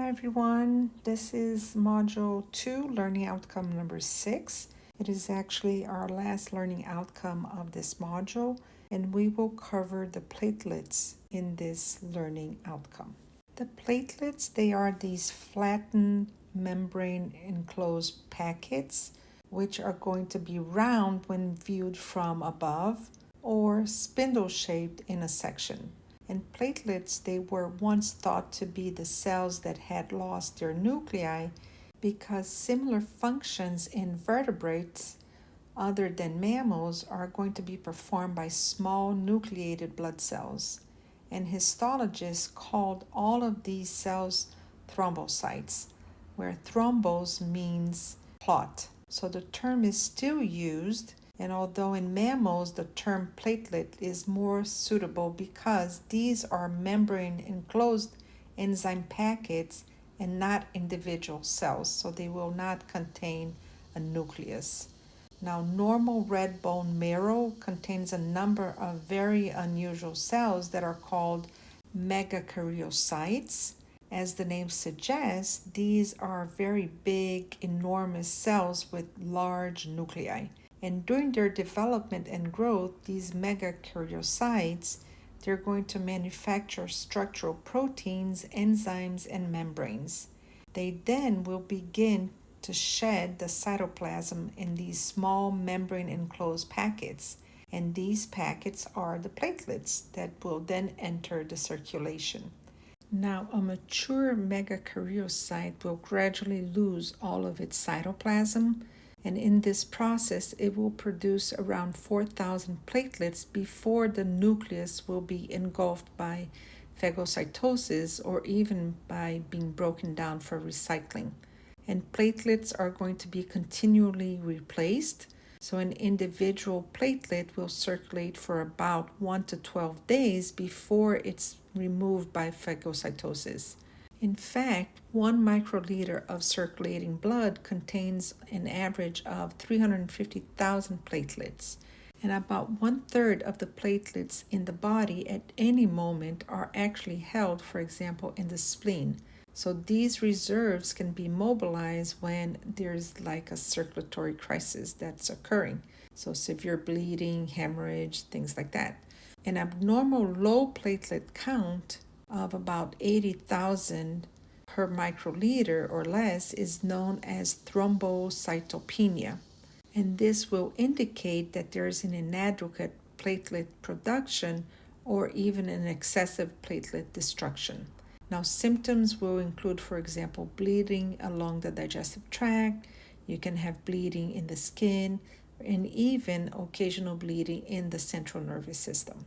Hi everyone, this is Module 2, Learning Outcome number 6. It is actually our last learning outcome of this module, and we will cover the platelets in this learning outcome. The platelets, they are these flattened membrane enclosed packets, which are going to be round when viewed from above or spindle-shaped in a section. And platelets, they were once thought to be the cells that had lost their nuclei because similar functions in vertebrates other than mammals are going to be performed by small nucleated blood cells. And histologists called all of these cells thrombocytes, where thrombos means clot. So the term is still used, and although in mammals the term platelet is more suitable because these are membrane enclosed enzyme packets and not individual cells, so they will not contain a nucleus. Now, normal red bone marrow contains a number of very unusual cells that are called megakaryocytes. As the name suggests, these are very big, enormous cells with large nuclei. And during their development and growth, these megakaryocytes, they're going to manufacture structural proteins, enzymes, and membranes. They then will begin to shed the cytoplasm in these small membrane enclosed packets. And these packets are the platelets that will then enter the circulation. Now, a mature megakaryocyte will gradually lose all of its cytoplasm, and in this process, it will produce around 4,000 platelets before the nucleus will be engulfed by phagocytosis or even by being broken down for recycling. And platelets are going to be continually replaced. So an individual platelet will circulate for about 1 to 12 days before it's removed by phagocytosis. In fact, 1 microliter of circulating blood contains an average of 350,000 platelets, and about 1/3 of the platelets in the body at any moment are actually held, for example, in the spleen. So these reserves can be mobilized when there's like a circulatory crisis that's occurring. So severe bleeding, hemorrhage, things like that. An abnormal low platelet count of about 80,000 per microliter or less is known as thrombocytopenia. And this will indicate that there is an inadequate platelet production or even an excessive platelet destruction. Now, symptoms will include, for example, bleeding along the digestive tract. You can have bleeding in the skin and even occasional bleeding in the central nervous system.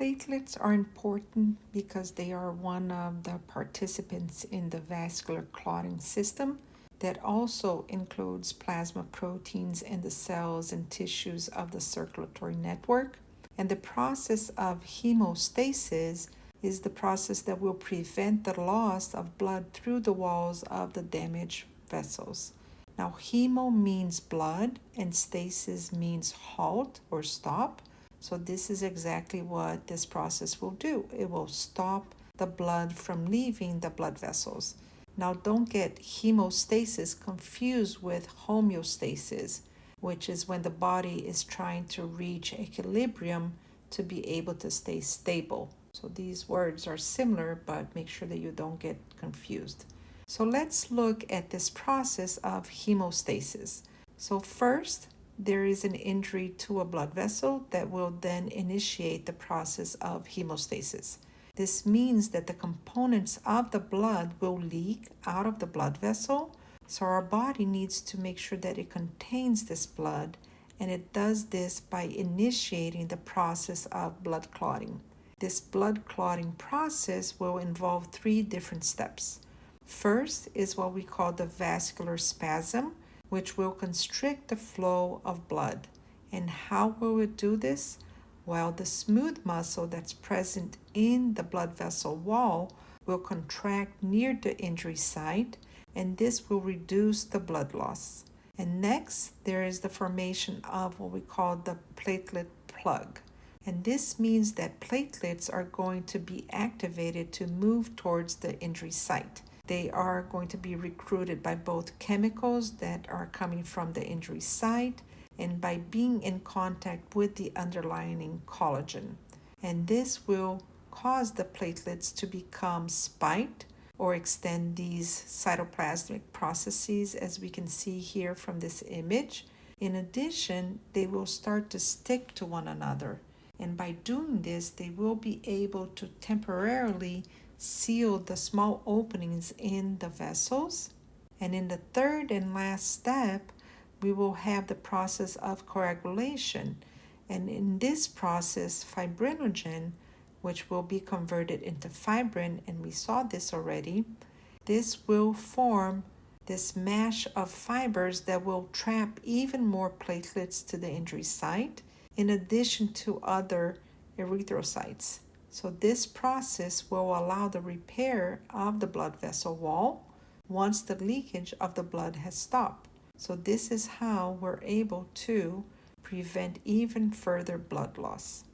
Platelets are important because they are one of the participants in the vascular clotting system that also includes plasma proteins in the cells and tissues of the circulatory network. And the process of hemostasis is the process that will prevent the loss of blood through the walls of the damaged vessels. Now, hemo means blood and stasis means halt or stop. So this is exactly what this process will do. It will stop the blood from leaving the blood vessels. Now, don't get hemostasis confused with homeostasis, which is when the body is trying to reach equilibrium to be able to stay stable. So these words are similar, but make sure that you don't get confused. So let's look at this process of hemostasis. So first, there is an injury to a blood vessel that will then initiate the process of hemostasis. This means that the components of the blood will leak out of the blood vessel, so our body needs to make sure that it contains this blood, and it does this by initiating the process of blood clotting. This blood clotting process will involve 3 different steps. First is what we call the vascular spasm, which will constrict the flow of blood. And how will it do this? Well, the smooth muscle that's present in the blood vessel wall will contract near the injury site, and this will reduce the blood loss. And next, there is the formation of what we call the platelet plug. And this means that platelets are going to be activated to move towards the injury site. They are going to be recruited by both chemicals that are coming from the injury site and by being in contact with the underlying collagen. And this will cause the platelets to become spiked or extend these cytoplasmic processes, as we can see here from this image. In addition, they will start to stick to one another. And by doing this, they will be able to temporarily seal the small openings in the vessels. And in the third and last step, we will have the process of coagulation. And in this process, fibrinogen, which will be converted into fibrin, and we saw this already, this will form this mesh of fibers that will trap even more platelets to the injury site, in addition to other erythrocytes. So this process will allow the repair of the blood vessel wall once the leakage of the blood has stopped. So this is how we're able to prevent even further blood loss.